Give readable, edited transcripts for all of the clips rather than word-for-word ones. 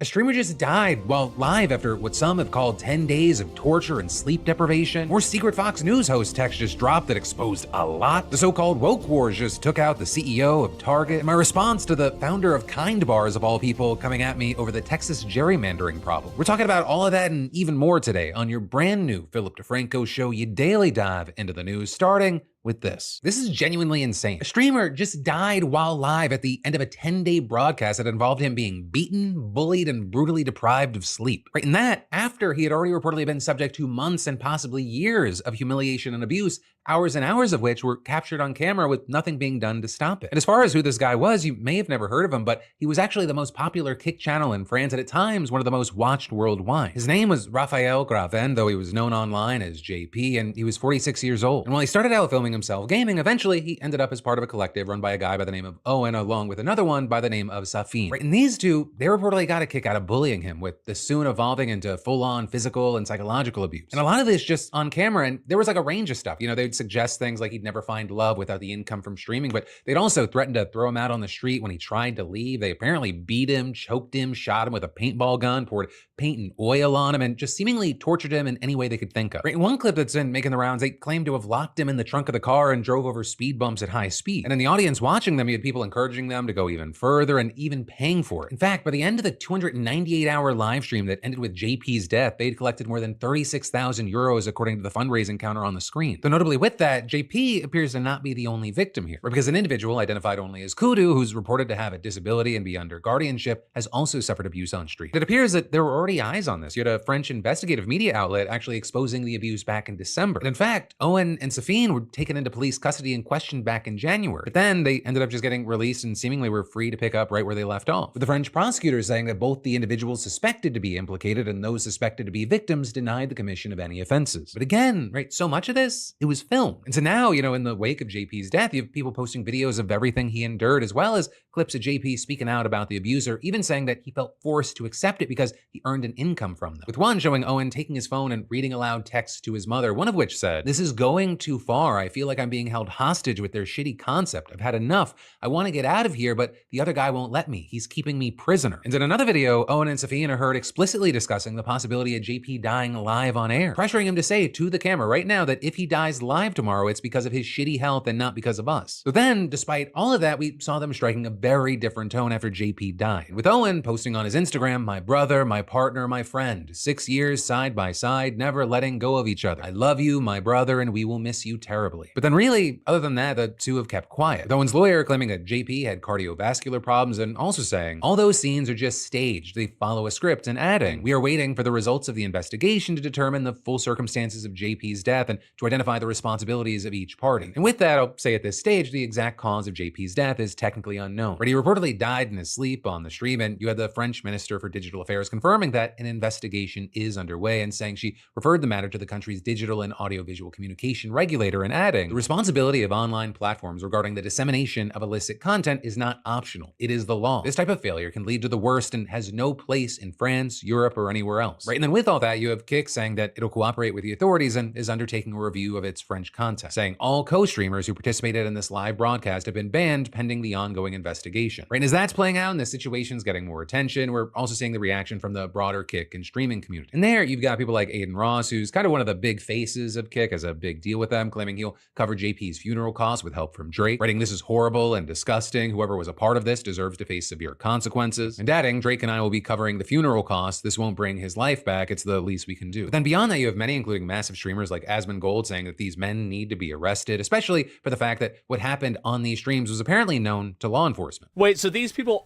A streamer just died while live after what some have called 10 days of torture and sleep deprivation. More secret Fox News host text just dropped that exposed a lot. The so-called woke wars just took out the CEO of Target. And my response to the founder of Kind Bars, of all people, coming at me over the Texas gerrymandering problem. We're talking about all of that and even more today on your brand new Philip DeFranco show. You daily dive into the news, starting with this. This is genuinely insane. A streamer just died while live at the end of a 10-day broadcast that involved him being beaten, bullied, and brutally deprived of sleep. Right, and that after he had already reportedly been subject to months and possibly years of humiliation and abuse, hours and hours of which were captured on camera with nothing being done to stop it. And as far as who this guy was, you may have never heard of him, but he was actually the most popular Kick channel in France and at times one of the most watched worldwide. His name was Raphael Graven, though he was known online as JP, and he was 46 years old. And while he started out filming himself gaming, eventually he ended up as part of a collective run by a guy by the name of Owen, along with another one by the name of Safin. Right, and these two, they reportedly got a kick out of bullying him, with this soon evolving into full-on physical and psychological abuse. And a lot of this just on camera, and there was like a range of stuff. You know, they'd suggest things like he'd never find love without the income from streaming, but they'd also threatened to throw him out on the street when he tried to leave. They apparently beat him, choked him, shot him with a paintball gun, poured paint and oil on him, and just seemingly tortured him in any way they could think of. Right, in one clip that's been making the rounds, they claimed to have locked him in the trunk of the car and drove over speed bumps at high speed. And in the audience watching them, you had people encouraging them to go even further and even paying for it. In fact, by the end of the 298-hour live stream that ended with JP's death, they'd collected more than 36,000 euros according to the fundraising counter on the screen. Though notably with that, JP appears to not be the only victim here, because an individual identified only as Kudu, who's reported to have a disability and be under guardianship, has also suffered abuse on stream. It appears that there were already eyes on this. You had a French investigative media outlet actually exposing the abuse back in December. And in fact, Owen and Safin were taken into police custody and questioned back in January. But then they ended up just getting released and seemingly were free to pick up right where they left off, with the French prosecutors saying that both the individuals suspected to be implicated and those suspected to be victims denied the commission of any offenses. But again, right, so much of this, it was filmed. And so now, you know, in the wake of JP's death, you have people posting videos of everything he endured, as well as clips of JP speaking out about the abuser, even saying that he felt forced to accept it because he earned an income from them. With one showing Owen taking his phone and reading aloud texts to his mother, one of which said, "This is going too far. I feel like I'm being held hostage with their shitty concept. I've had enough. I want to get out of here, but the other guy won't let me. He's keeping me prisoner." And in another video, Owen and Safin are heard explicitly discussing the possibility of JP dying live on air, pressuring him to say to the camera right now that if he dies live tomorrow, it's because of his shitty health and not because of us. So then, despite all of that, we saw them striking a very different tone after JP died, with Owen posting on his Instagram, "My brother, my partner, my friend. 6 years side by side, never letting go of each other. I love you, my brother, and we will miss you terribly." But then really, other than that, the two have kept quiet. With Owen's lawyer claiming that JP had cardiovascular problems and also saying, "All those scenes are just staged. They follow a script," and adding, "We are waiting for the results of the investigation to determine the full circumstances of JP's death and to identify the responsibilities of each party." And with that, I'll say at this stage, the exact cause of JP's death is technically unknown. But he reportedly died in his sleep on the stream, and you had the French Minister for Digital Affairs confirming that an investigation is underway and saying she referred the matter to the country's digital and audiovisual communication regulator, and adding, "The responsibility of online platforms regarding the dissemination of illicit content is not optional. It is the law. This type of failure can lead to the worst and has no place in France, Europe, or anywhere else." Right, and then with all that, you have Kick saying that it'll cooperate with the authorities and is undertaking a review of its French content, saying all co-streamers who participated in this live broadcast have been banned pending the ongoing investigation. Right, and as that's playing out and the situation's getting more attention, we're also seeing the reaction from the broader Kick and streaming community. And there, you've got people like Aiden Ross, who's kind of one of the big faces of Kick, has a big deal with them, claiming he'll cover JP's funeral costs with help from Drake, writing, "This is horrible and disgusting. Whoever was a part of this deserves to face severe consequences." And adding, "Drake and I will be covering the funeral costs. This won't bring his life back. It's the least we can do." But then beyond that, you have many, including massive streamers like Asmongold, saying that these men need to be arrested, especially for the fact that what happened on these streams was apparently known to law enforcement. Wait, so these people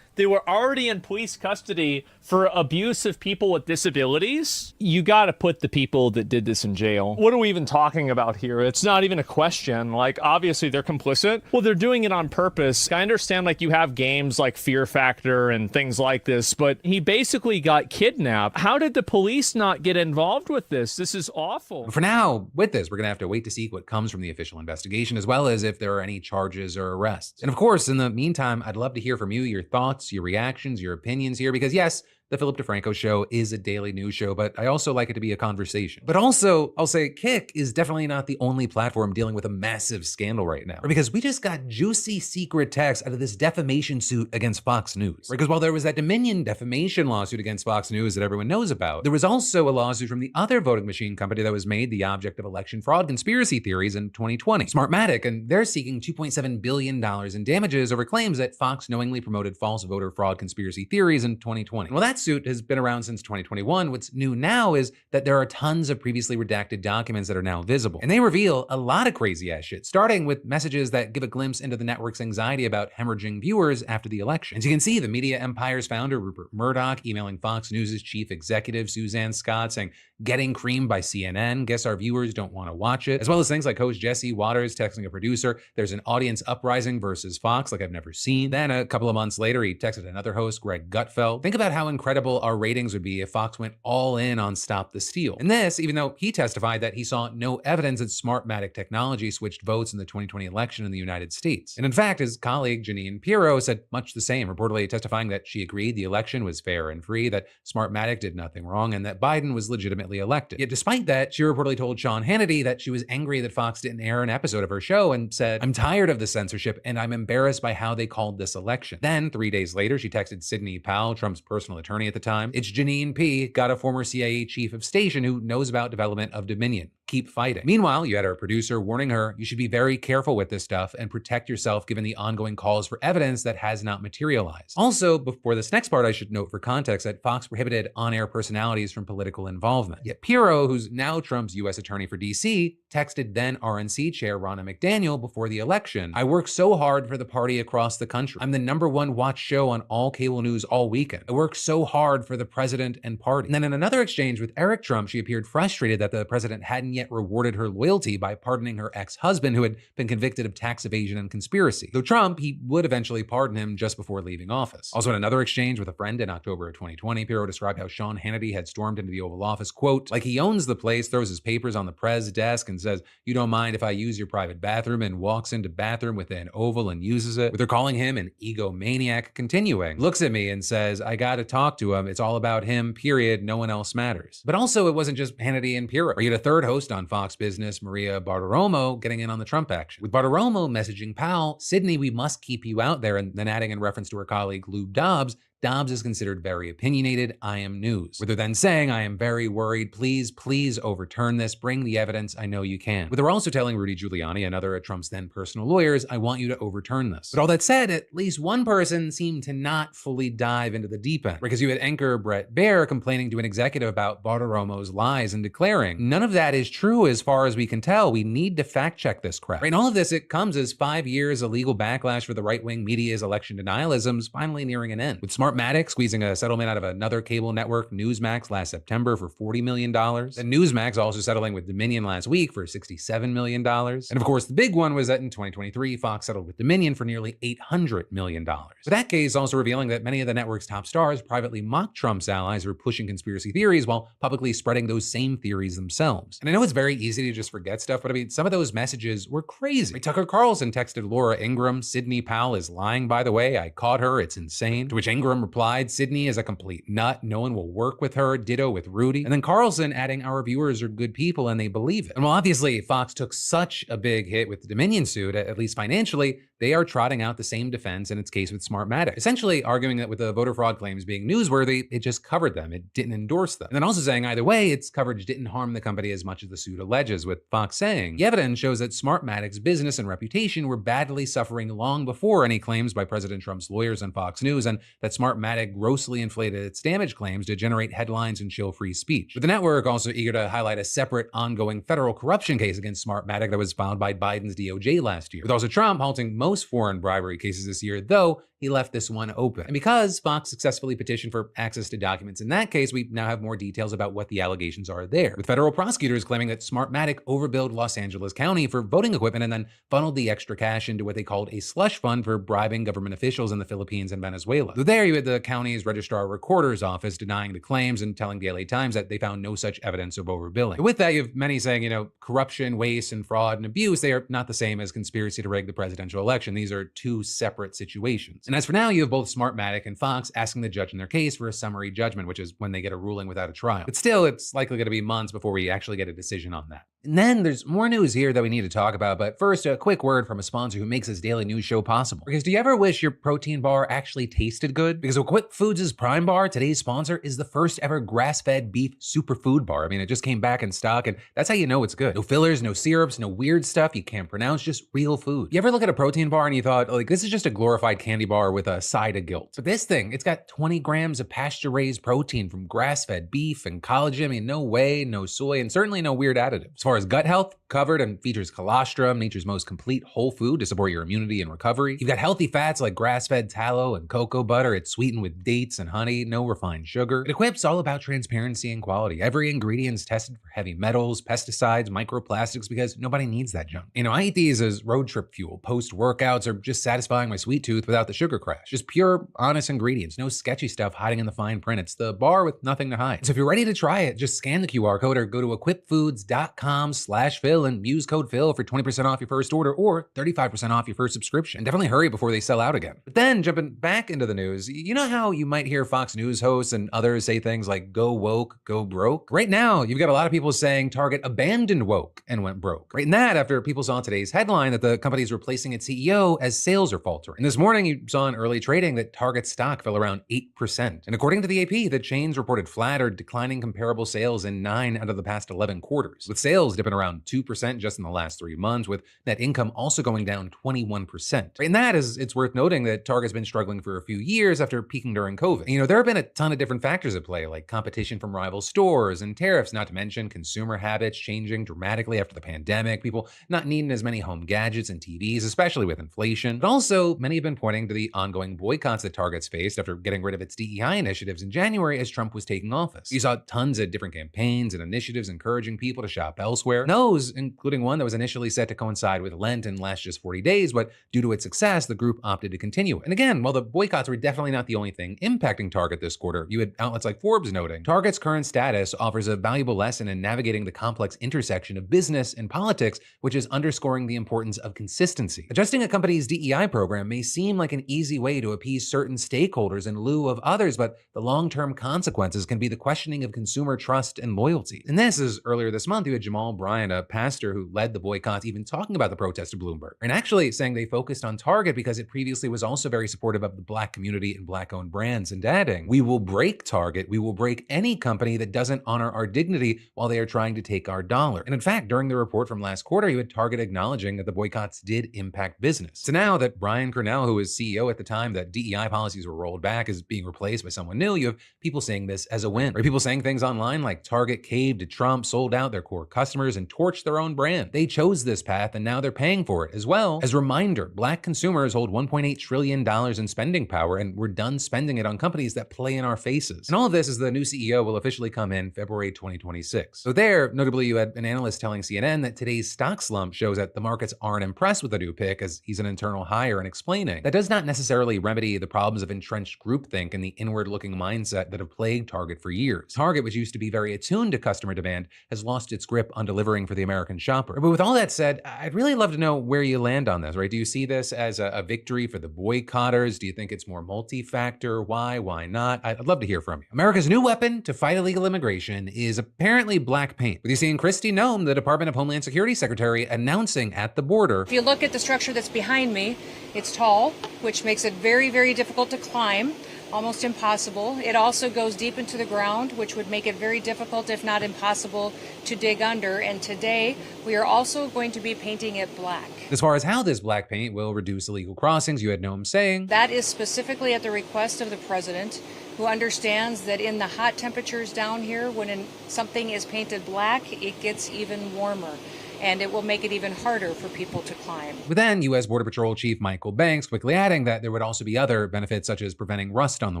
they were already in police custody for abuse of people with disabilities? You gotta put the people that did this in jail. What are we even talking about here? It's not even a question. Like, obviously they're complicit. Well, they're doing it on purpose. I understand, like, you have games like Fear Factor and things like this, but he basically got kidnapped. How did the police not get involved with this? This is awful. For now, with this, we're gonna have to wait to see what comes from the official investigation, as well as if there are any charges or arrests. And of course, in the meantime, I'd love to hear from you, your thoughts, your reactions, your opinions here, because yes, The Philip DeFranco Show is a daily news show, but I also like it to be a conversation. But also, I'll say Kick is definitely not the only platform dealing with a massive scandal right now. Because we just got juicy secret text out of this defamation suit against Fox News. Because while there was that Dominion defamation lawsuit against Fox News that everyone knows about, there was also a lawsuit from the other voting machine company that was made the object of election fraud conspiracy theories in 2020, Smartmatic, and they're seeking $2.7 billion in damages over claims that Fox knowingly promoted false voter fraud conspiracy theories in 2020. Well, that suit has been around since 2021. What's new now is that there are tons of previously redacted documents that are now visible, and they reveal a lot of crazy ass shit, starting with messages that give a glimpse into the network's anxiety about hemorrhaging viewers after the election. As you can see, the media empire's founder, Rupert Murdoch, emailing Fox News' chief executive, Suzanne Scott, saying, "Getting creamed by CNN. Guess our viewers don't want to watch it." As well as things like host Jesse Waters texting a producer, "There's an audience uprising versus Fox like I've never seen." Then a couple of months later, he texted another host, Greg Gutfeld, "Think about how incredible our ratings would be if Fox went all in on Stop the Steal." And this, even though he testified that he saw no evidence that Smartmatic technology switched votes in the 2020 election in the United States. And in fact, his colleague Jeanine Pirro said much the same, reportedly testifying that she agreed the election was fair and free, that Smartmatic did nothing wrong, and that Biden was legitimately elected. Yet despite that, she reportedly told Sean Hannity that she was angry that Fox didn't air an episode of her show and said, "I'm tired of the censorship and I'm embarrassed by how they called this election." Then 3 days later, she texted Sidney Powell, Trump's personal attorney at the time, "It's Jeanine P., got a former CIA chief of station who knows about development of Dominion. Keep fighting." Meanwhile, you had her producer warning her, "You should be very careful with this stuff and protect yourself given the ongoing calls for evidence that has not materialized." Also, before this next part, I should note for context that Fox prohibited on-air personalities from political involvement. Yet Pirro, who's now Trump's U.S. attorney for D.C., texted then RNC chair Ronna McDaniel before the election, "I work so hard for the party across the country. I'm the #1 watched show on all cable news all weekend. I work so hard for the president and party." And then in another exchange with Eric Trump, she appeared frustrated that the president hadn't yet rewarded her loyalty by pardoning her ex-husband who had been convicted of tax evasion and conspiracy. Though Trump, he would eventually pardon him just before leaving office. Also in another exchange with a friend in October of 2020, Pirro described how Sean Hannity had stormed into the Oval Office, quote, "like he owns the place, throws his papers on the press desk and says, 'You don't mind if I use your private bathroom,' and walks into bathroom within Oval and uses it," with her calling him an egomaniac, continuing, "Looks at me and says, 'I gotta talk to him. It's all about him, period. No one else matters.'" But also it wasn't just Hannity and Pirro. You had a third host on Fox Business, Maria Bartiromo, getting in on the Trump action, with Bartiromo messaging Powell, "Sidney, we must keep you out there," and then adding in reference to her colleague Lube Dobbs, "Dobbs is considered very opinionated. I am news." With her then saying, "I am very worried. Please, please overturn this. Bring the evidence. I know you can." With her also telling Rudy Giuliani, another of Trump's then personal lawyers, "I want you to overturn this." But all that said, at least one person seemed to not fully dive into the deep end, because you had anchor Brett Baer complaining to an executive about Bartiromo's lies and declaring, "None of that is true as far as we can tell. We need to fact check this crap." Right, and all of this, it comes as 5 years of legal backlash for the right-wing media's election denialisms finally nearing an end. With Smartmatic squeezing a settlement out of another cable network, Newsmax, last September for $40 million. Then Newsmax also settling with Dominion last week for $67 million. And of course, the big one was that in 2023, Fox settled with Dominion for nearly $800 million. But that case also revealing that many of the network's top stars privately mocked Trump's allies for pushing conspiracy theories while publicly spreading those same theories themselves. And I know it's very easy to just forget stuff, but I mean, some of those messages were crazy. Tucker Carlson texted Laura Ingraham, "Sidney Powell is lying, by the way. I caught her. It's insane." To which Ingraham replied, "Sidney is a complete nut. No one will work with her." Ditto with Rudy. And then Carlson adding, "Our viewers are good people and they believe it." And while obviously Fox took such a big hit with the Dominion suit, at least financially, they are trotting out the same defense in its case with Smartmatic, essentially arguing that with the voter fraud claims being newsworthy, it just covered them. It didn't endorse them. And then also saying either way, its coverage didn't harm the company as much as the suit alleges, with Fox saying, "The evidence shows that Smartmatic's business and reputation were badly suffering long before any claims by President Trump's lawyers on Fox News, and that Smartmatic grossly inflated its damage claims to generate headlines and chill free speech." With the network also eager to highlight a separate ongoing federal corruption case against Smartmatic that was filed by Biden's DOJ last year. With also Trump halting most foreign bribery cases this year, though he left this one open. And because Fox successfully petitioned for access to documents in that case, we now have more details about what the allegations are there, with federal prosecutors claiming that Smartmatic overbilled Los Angeles County for voting equipment and then funneled the extra cash into what they called a slush fund for bribing government officials in the Philippines and Venezuela. Though there you had the county's registrar recorder's office denying the claims and telling the LA Times that they found no such evidence of overbilling. And with that, you have many saying, corruption, waste, and fraud and abuse, they are not the same as conspiracy to rig the presidential election. These are two separate situations. And as for now, you have both Smartmatic and Fox asking the judge in their case for a summary judgment, which is when they get a ruling without a trial. But still, it's likely going to be months before we actually get a decision on that. And then there's more news here that we need to talk about, but first, a quick word from a sponsor who makes this daily news show possible. Because do you ever wish your protein bar actually tasted good? Because Equip Foods' Prime Bar, today's sponsor, is the first ever grass-fed beef superfood bar. I mean, it just came back in stock, and that's how you know it's good. No fillers, no syrups, no weird stuff you can't pronounce, just real food. You ever look at a protein bar and you thought, like, this is just a glorified candy bar with a side of guilt? But this thing, it's got 20 grams of pasture-raised protein from grass-fed beef and collagen. I mean, no whey, no soy, and certainly no weird additives. As far as gut health, covered and features colostrum, nature's most complete whole food to support your immunity and recovery. You've got healthy fats like grass-fed tallow and cocoa butter. It's sweetened with dates and honey, no refined sugar. It Equip's all about transparency and quality. Every ingredient's tested for heavy metals, pesticides, microplastics, because nobody needs that junk. You know, I eat these as road trip fuel, post-workouts, or just satisfying my sweet tooth without the sugar crash. Just pure, honest ingredients, no sketchy stuff hiding in the fine print. It's the bar with nothing to hide. So if you're ready to try it, just scan the QR code or go to equipfoods.com/Phil and use code Phil for 20% off your first order or 35% off your first subscription. And definitely hurry before they sell out again. But then jumping back into the news, you know how you might hear Fox News hosts and others say things like go woke, go broke? Right now, you've got a lot of people saying Target abandoned woke and went broke. Right, and that after people saw today's headline that the company is replacing its CEO as sales are faltering. And this morning, you saw in early trading that Target stock fell around 8%. And according to the AP, the chains reported flat or declining comparable sales in 9 out of the past 11 quarters, with sales dipping around 2% just in the last 3 months, with net income also going down 21%. And that is, it's worth noting that Target's been struggling for a few years after peaking during COVID. You know, there have been a ton of different factors at play, like competition from rival stores and tariffs, not to mention consumer habits changing dramatically after the pandemic, people not needing as many home gadgets and TVs, especially with inflation. But also, many have been pointing to the ongoing boycotts that Target's faced after getting rid of its DEI initiatives in January as Trump was taking office. You saw tons of different campaigns and initiatives encouraging people to shop elsewhere. And those, including one that was initially set to coincide with Lent and last just 40 days, but due to its success, the group opted to continue it. And again, while the boycotts were definitely not the only thing impacting Target this quarter, you had outlets like Forbes noting Target's current status offers a valuable lesson in navigating the complex intersection of business and politics, which is underscoring the importance of consistency. Adjusting a company's DEI program may seem like an easy way to appease certain stakeholders in lieu of others, but the long-term consequences can be the questioning of consumer trust and loyalty. And this is earlier this month, you had Jamal Bryant, a pastor who led the boycotts, even talking about the protest to Bloomberg, and actually saying they focused on Target because it previously was also very supportive of the Black community and Black-owned brands, and adding, "We will break Target, we will break any company that doesn't honor our dignity while they are trying to take our dollar." And in fact, during the report from last quarter, you had Target acknowledging that the boycotts did impact business. So now that Brian Cornell, who was CEO at the time that DEI policies were rolled back, is being replaced by someone new, you have people saying this as a win. Or people saying things online like Target caved to Trump, sold out their core customers, and torched their own brand. They chose this path and now they're paying for it. As well as reminder, Black consumers hold $1.8 trillion in spending power, and we're done spending it on companies that play in our faces. And all of this is the new CEO will officially come in February 2026. So there, notably, you had an analyst telling CNN that today's stock slump shows that the markets aren't impressed with the new pick as he's an internal hire, and explaining that does not necessarily remedy the problems of entrenched groupthink and the inward-looking mindset that have plagued Target for years. Target, which used to be very attuned to customer demand, has lost its grip on delivering for the American shopper. But with all that said, I'd really love to know where you land on this, right? Do you see this as a victory for the boycotters? Do you think it's more multi-factor? Why not? I'd love to hear from you. America's new weapon to fight illegal immigration is apparently black paint, with you seeing Kristi Noem, the Department of Homeland Security Secretary, announcing at the border. If you look at the structure that's behind me, it's tall, which makes it very, very difficult to climb. Almost impossible. It also goes deep into the ground, which would make it very difficult, if not impossible, to dig under. And today, we are also going to be painting it black. As far as how this black paint will reduce illegal crossings, you had Noem saying, that is specifically at the request of the president, who understands that in the hot temperatures down here, when something is painted black, it gets even warmer. And it will make it even harder for people to climb. But then, U.S. Border Patrol Chief Michael Banks quickly adding that there would also be other benefits, such as preventing rust on the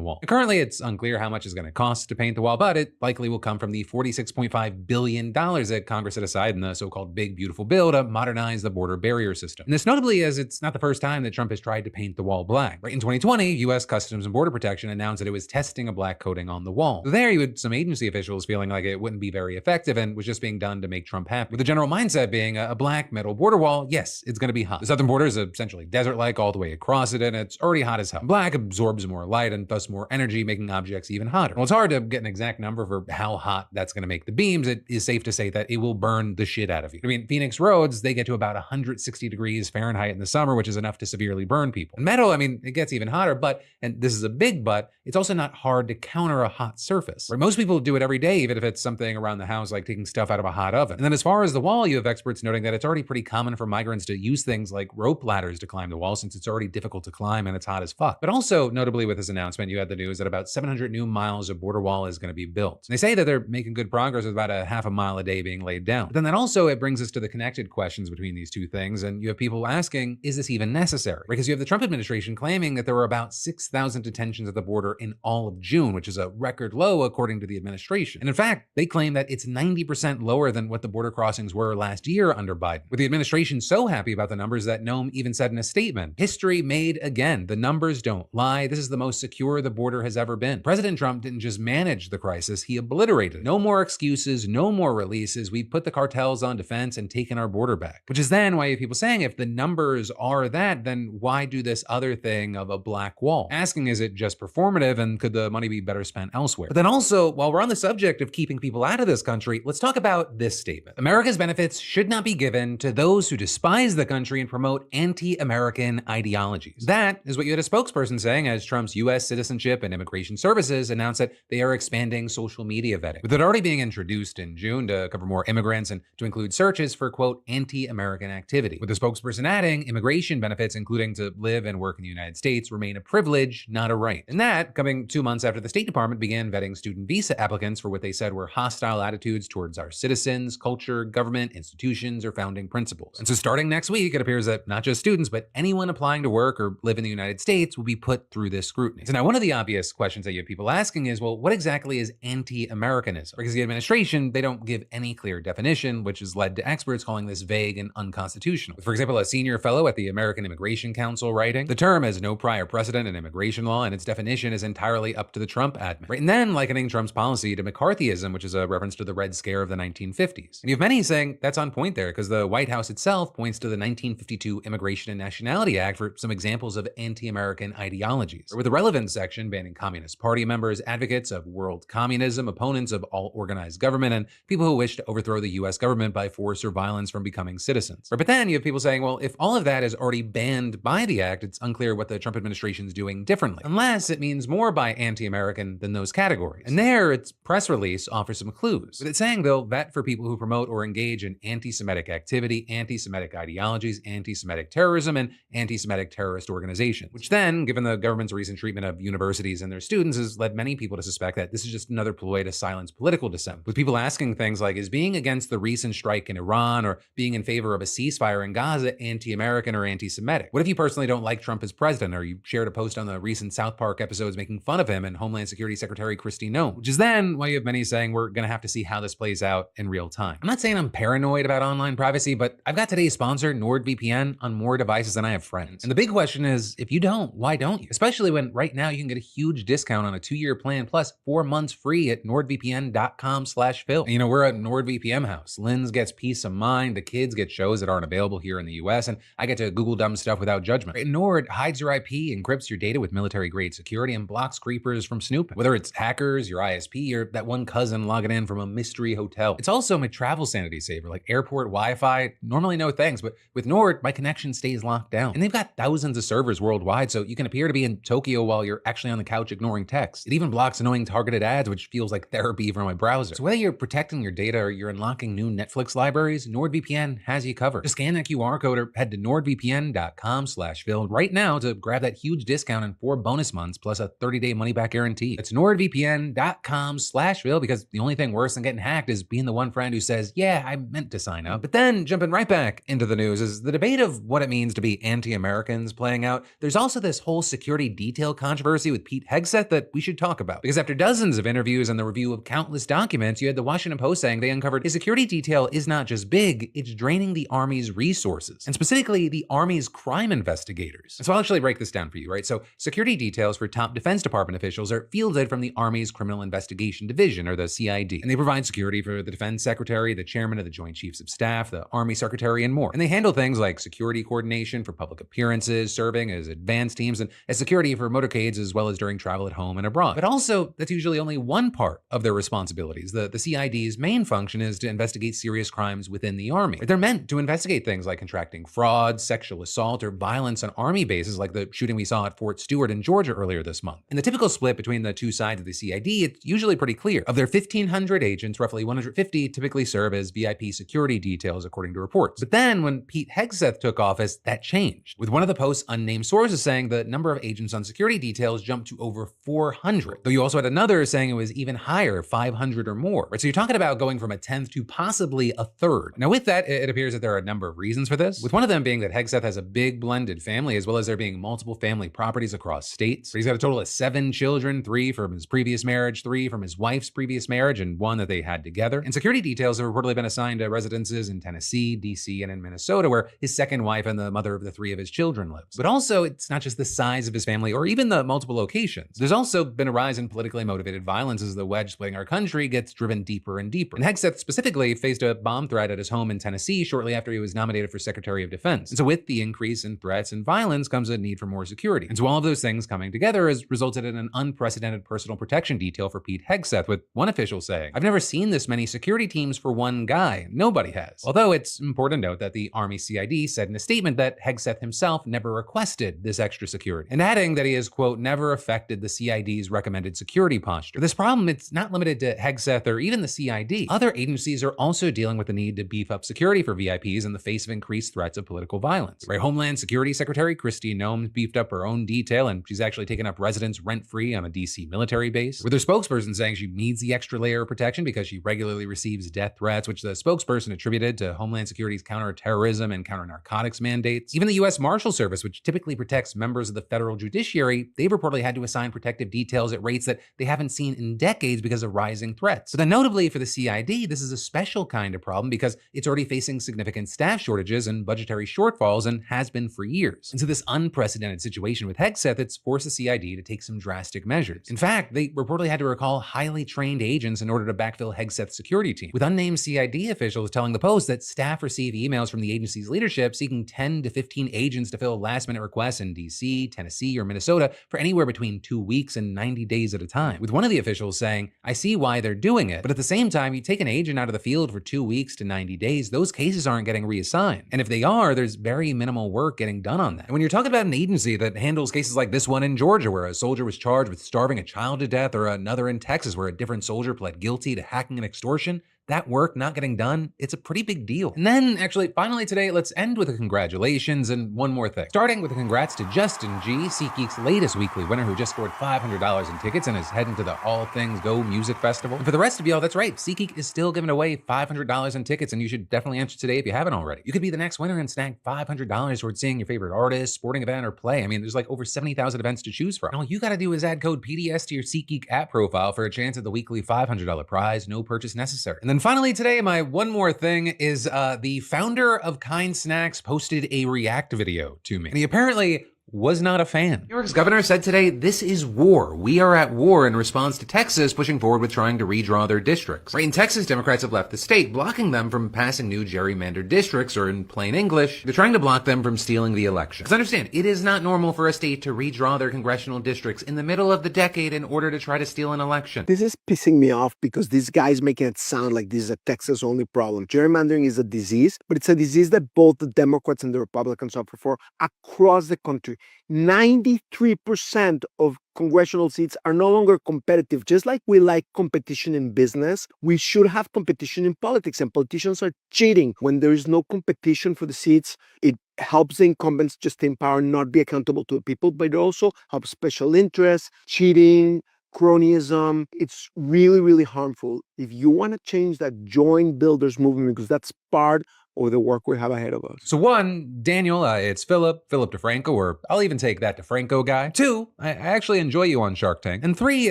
wall. And currently, it's unclear how much it's going to cost to paint the wall, but it likely will come from the $46.5 billion that Congress set aside in the so-called Big Beautiful Bill to modernize the border barrier system. And this notably as it's not the first time that Trump has tried to paint the wall black. Right in 2020, U.S. Customs and Border Protection announced that it was testing a black coating on the wall. So there, you had some agency officials feeling like it wouldn't be very effective and was just being done to make Trump happy, with the general mindset being a black metal border wall, yes, it's going to be hot. The southern border is essentially desert-like all the way across it, and it's already hot as hell. Black absorbs more light and thus more energy, making objects even hotter. Well, it's hard to get an exact number for how hot that's going to make the beams. It is safe to say that it will burn the shit out of you. I mean, Phoenix roads, they get to about 160 degrees Fahrenheit in the summer, which is enough to severely burn people. And metal, I mean, it gets even hotter, but, and this is a big but, it's also not hard to counter a hot surface. Right? Most people do it every day, even if it's something around the house like taking stuff out of a hot oven. And then as far as the wall, you have experts noting that it's already pretty common for migrants to use things like rope ladders to climb the wall, since it's already difficult to climb and it's hot as fuck. But also, notably with this announcement, you had the news that about 700 new miles of border wall is going to be built. And they say that they're making good progress with about a half a mile a day being laid down. But then that also, it brings us to the connected questions between these two things. And you have people asking, is this even necessary? Because you have the Trump administration claiming that there were about 6,000 detentions at the border in all of June, which is a record low according to the administration. And in fact, they claim that it's 90% lower than what the border crossings were last year under Biden. With the administration so happy about the numbers that Noam even said in a statement, history made again. The numbers don't lie. This is the most secure the border has ever been. President Trump didn't just manage the crisis, he obliterated it. No more excuses, no more releases. We put the cartels on defense and taken our border back. Which is then why you have people saying, if the numbers are that, then why do this other thing of a black wall? Asking, is it just performative and could the money be better spent elsewhere? But then also, while we're on the subject of keeping people out of this country, let's talk about this statement. America's benefits should not be given to those who despise the country and promote anti-American ideologies. That is what you had a spokesperson saying as Trump's U.S. Citizenship and Immigration Services announced that they are expanding social media vetting, with it already being introduced in June to cover more immigrants and to include searches for, quote, anti-American activity. With the spokesperson adding, immigration benefits, including to live and work in the United States, remain a privilege, not a right. And that coming 2 months after the State Department began vetting student visa applicants for what they said were hostile attitudes towards our citizens, culture, government, institutions, or founding principles. And so starting next week, it appears that not just students, but anyone applying to work or live in the United States will be put through this scrutiny. So now one of the obvious questions that you have people asking is, well, what exactly is anti-Americanism? Because the administration, they don't give any clear definition, which has led to experts calling this vague and unconstitutional. For example, a senior fellow at the American Immigration Council writing, the term has no prior precedent in immigration law, and its definition is entirely up to the Trump admin. Right? And then likening Trump's policy to McCarthyism, which is a reference to the Red Scare of the 1950s. And you have many saying that's on point there, because the White House itself points to the 1952 Immigration and Nationality Act for some examples of anti-American ideologies, or with the relevant section banning Communist Party members, advocates of world communism, opponents of all organized government, and people who wish to overthrow the US government by force or violence from becoming citizens. But then you have people saying, well, if all of that is already banned by the act, it's unclear what the Trump administration is doing differently, unless it means more by anti-American than those categories. And there, its press release offers some clues. But it's saying they'll vet for people who promote or engage in anti-Semitic activity, anti-Semitic ideologies, anti-Semitic terrorism, and anti-Semitic terrorist organizations, which then, given the government's recent treatment of universities and their students, has led many people to suspect that this is just another ploy to silence political dissent, with people asking things like, is being against the recent strike in Iran or being in favor of a ceasefire in Gaza anti-American or anti-Semitic? What if you personally don't like Trump as president, or you shared a post on the recent South Park episodes making fun of him and Homeland Security Secretary Kristi Noem? Which is then why you have many saying we're going to have to see how this plays out in real time. I'm not saying I'm paranoid about online privacy, but I've got today's sponsor, NordVPN, on more devices than I have friends. And the big question is, if you don't, why don't you? Especially when right now you can get a huge discount on a 2-year plan plus 4 months free at nordvpn.com/Phil. And you know, we're a NordVPN house. Linz gets peace of mind, the kids get shows that aren't available here in the US, and I get to Google dumb stuff without judgment. Right? Nord hides your IP, encrypts your data with military-grade security, and blocks creepers from snooping. Whether it's hackers, your ISP, or that one cousin logging in from a mystery hotel. It's also my travel sanity saver, like airport Wi-Fi. Normally no thanks, but with Nord, my connection stays locked down. And they've got thousands of servers worldwide, so you can appear to be in Tokyo while you're actually on the couch ignoring text. It even blocks annoying targeted ads, which feels like therapy for my browser. So whether you're protecting your data or you're unlocking new Netflix libraries, NordVPN has you covered. Just scan that QR code or head to nordvpn.com/Phil right now to grab that huge discount and 4 bonus months plus a 30-day money-back guarantee. It's nordvpn.com/Phil, because the only thing worse than getting hacked is being the one friend who says, yeah, I meant to sign up. But then jumping right back into the news is the debate of what it means to be anti-Americans playing out. There's also this whole security detail controversy with Pete Hegseth that we should talk about. Because after dozens of interviews and the review of countless documents, you had the Washington Post saying they uncovered his security detail is not just big, it's draining the Army's resources, and specifically the Army's crime investigators. So I'll actually break this down for you, right? So security details for top Defense Department officials are fielded from the Army's Criminal Investigation Division, or the CID, and they provide security for the Defense Secretary, the Chairman of the Joint Chiefs chiefs of staff, the army secretary, and more. And they handle things like security coordination for public appearances, serving as advance teams, and as security for motorcades, as well as during travel at home and abroad. But also, that's usually only one part of their responsibilities. The CID's main function is to investigate serious crimes within the army. They're meant to investigate things like contracting fraud, sexual assault, or violence on army bases like the shooting we saw at Fort Stewart in Georgia earlier this month. In the typical split between the two sides of the CID, it's usually pretty clear. Of their 1,500 agents, roughly 150 typically serve as VIP security details, according to reports. But then when Pete Hegseth took office, that changed, with one of the post's unnamed sources saying the number of agents on security details jumped to over 400, though you also had another saying it was even higher, 500 or more. Right, so you're talking about going from a tenth to possibly a third. Now with that, it appears that there are a number of reasons for this, with one of them being that Hegseth has a big blended family, as well as there being multiple family properties across states. He's got a total of 7 children, 3 from his previous marriage, 3 from his wife's previous marriage, and 1 that they had together. And security details have reportedly been assigned to residences in Tennessee, DC, and in Minnesota, where his second wife and the mother of the 3 of his children lives. But also, it's not just the size of his family or even the multiple locations. There's also been a rise in politically motivated violence as the wedge splitting our country gets driven deeper and deeper. And Hegseth specifically faced a bomb threat at his home in Tennessee shortly after he was nominated for Secretary of Defense. And so with the increase in threats and violence comes a need for more security. And so all of those things coming together has resulted in an unprecedented personal protection detail for Pete Hegseth, with one official saying, "I've never seen this many security teams for one guy. Nobody has." Although it's important to note that the Army CID said in a statement that Hegseth himself never requested this extra security, and adding that he has, quote, never affected the CID's recommended security posture. This problem, it's not limited to Hegseth or even the CID. Other agencies are also dealing with the need to beef up security for VIPs in the face of increased threats of political violence. Right, Homeland Security Secretary Kristi Noem beefed up her own detail, and she's actually taken up residence rent-free on a DC military base, with her spokesperson saying she needs the extra layer of protection because she regularly receives death threats, which the spokesperson attributed to Homeland Security's counter-terrorism and counter-narcotics mandates. Even the U.S. Marshal Service, which typically protects members of the federal judiciary, they've reportedly had to assign protective details at rates that they haven't seen in decades because of rising threats. But then notably for the CID, this is a special kind of problem because it's already facing significant staff shortages and budgetary shortfalls, and has been for years. And so this unprecedented situation with Hegseth, it's forced the CID to take some drastic measures. In fact, they reportedly had to recall highly trained agents in order to backfill Hegseth's security team, with unnamed CID officials telling the Post that staff receive emails from the agency's leadership seeking 10 to 15 agents to fill last-minute requests in DC, Tennessee, or Minnesota for anywhere between 2 weeks and 90 days at a time, with one of the officials saying, "I see why they're doing it, but at the same time, you take an agent out of the field for 2 weeks to 90 days, those cases aren't getting reassigned. And if they are, there's very minimal work getting done on that." And when you're talking about an agency that handles cases like this one in Georgia, where a soldier was charged with starving a child to death, or another in Texas where a different soldier pled guilty to hacking and extortion, that work not getting done, it's a pretty big deal. And then, actually, finally today, let's end with a congratulations and one more thing. Starting with a congrats to Justin G, SeatGeek's latest weekly winner, who just scored $500 in tickets and is heading to the All Things Go Music Festival. And for the rest of y'all, that's right, SeatGeek is still giving away $500 in tickets, and you should definitely enter today if you haven't already. You could be the next winner and snag $500 towards seeing your favorite artist, sporting event, or play. I mean, there's like over 70,000 events to choose from. And all you gotta do is add code PDS to your SeatGeek app profile for a chance at the weekly $500 prize, no purchase necessary. And then finally today, my one more thing is the founder of Kind Snacks posted a react video to me. And he apparently was not a fan. New York's governor said today, "This is war. We are at war," in response to Texas pushing forward with trying to redraw their districts. Right, in Texas, Democrats have left the state, blocking them from passing new gerrymandered districts, or in plain English, they're trying to block them from stealing the election. Because understand, it is not normal for a state to redraw their congressional districts in the middle of the decade in order to try to steal an election. This is pissing me off because this guy's making it sound like this is a Texas-only problem. Gerrymandering is a disease, but it's a disease that both the Democrats and the Republicans suffer for across the country. 93% of congressional seats are no longer competitive. Just like we like competition in business, we should have competition in politics, and politicians are cheating. When there is no competition for the seats, it helps the incumbents just stay in power, not be accountable to the people, but it also helps special interests, cheating, cronyism. It's really, really harmful. If you want to change that, join Builders movement, because that's part or the work we have ahead of us. So 1, Daniel, it's Philip DeFranco, or I'll even take that DeFranco guy. 2, I actually enjoy you on Shark Tank. And 3,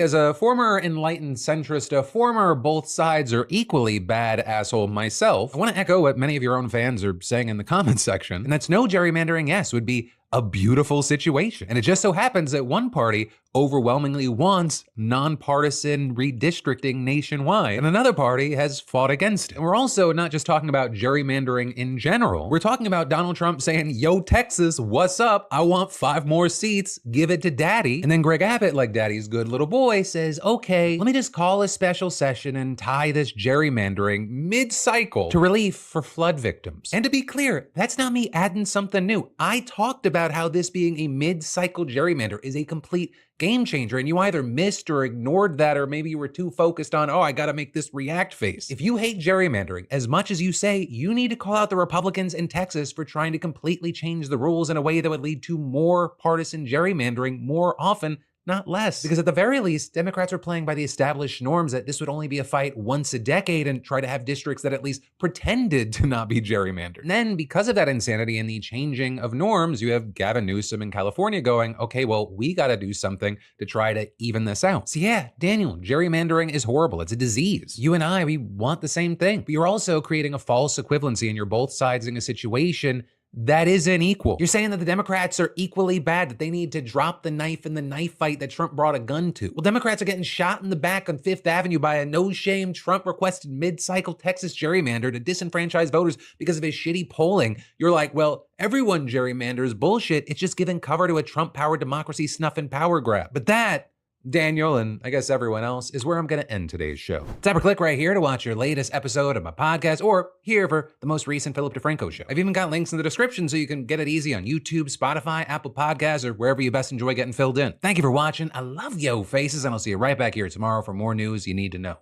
as a former enlightened centrist, a former both sides are equally bad asshole myself, I want to echo what many of your own fans are saying in the comments section, and that's no gerrymandering, yes, would be a beautiful situation. And it just so happens that one party overwhelmingly wants nonpartisan redistricting nationwide, and another party has fought against it. And we're also not just talking about gerrymandering in general. We're talking about Donald Trump saying, yo, Texas, what's up? I want 5 more seats. Give it to daddy. And then Greg Abbott, like daddy's good little boy, says, okay, let me just call a special session and tie this gerrymandering mid-cycle to relief for flood victims. And to be clear, that's not me adding something new. I talked about how this being a mid-cycle gerrymander is a complete game changer, and you either missed or ignored that, or maybe you were too focused on, oh, I gotta make this react face. If you hate gerrymandering as much as you say, you need to call out the Republicans in Texas for trying to completely change the rules in a way that would lead to more partisan gerrymandering more often, not less. Because at the very least, Democrats are playing by the established norms that this would only be a fight once a decade and try to have districts that at least pretended to not be gerrymandered. And then, because of that insanity and the changing of norms, you have Gavin Newsom in California going, okay, well, we gotta do something to try to even this out. So yeah, Daniel, gerrymandering is horrible. It's a disease. You and I, we want the same thing. But you're also creating a false equivalency, and you're both siding a situation that isn't equal. You're saying that the Democrats are equally bad, that they need to drop the knife in the knife fight that Trump brought a gun to. Well, Democrats are getting shot in the back on Fifth Avenue by a no-shame Trump-requested mid-cycle Texas gerrymander to disenfranchise voters because of his shitty polling. You're like, well, everyone gerrymanders bullshit. It's just giving cover to a Trump-powered democracy snuff and power grab. But that, Daniel, and I guess everyone else, is where I'm gonna end today's show. Tap or click right here to watch your latest episode of my podcast, or here for the most recent Philip DeFranco show. I've even got links in the description so you can get it easy on YouTube, Spotify, Apple Podcasts, or wherever you best enjoy getting filled in. Thank you for watching. I love yo faces, and I'll see you right back here tomorrow for more news you need to know.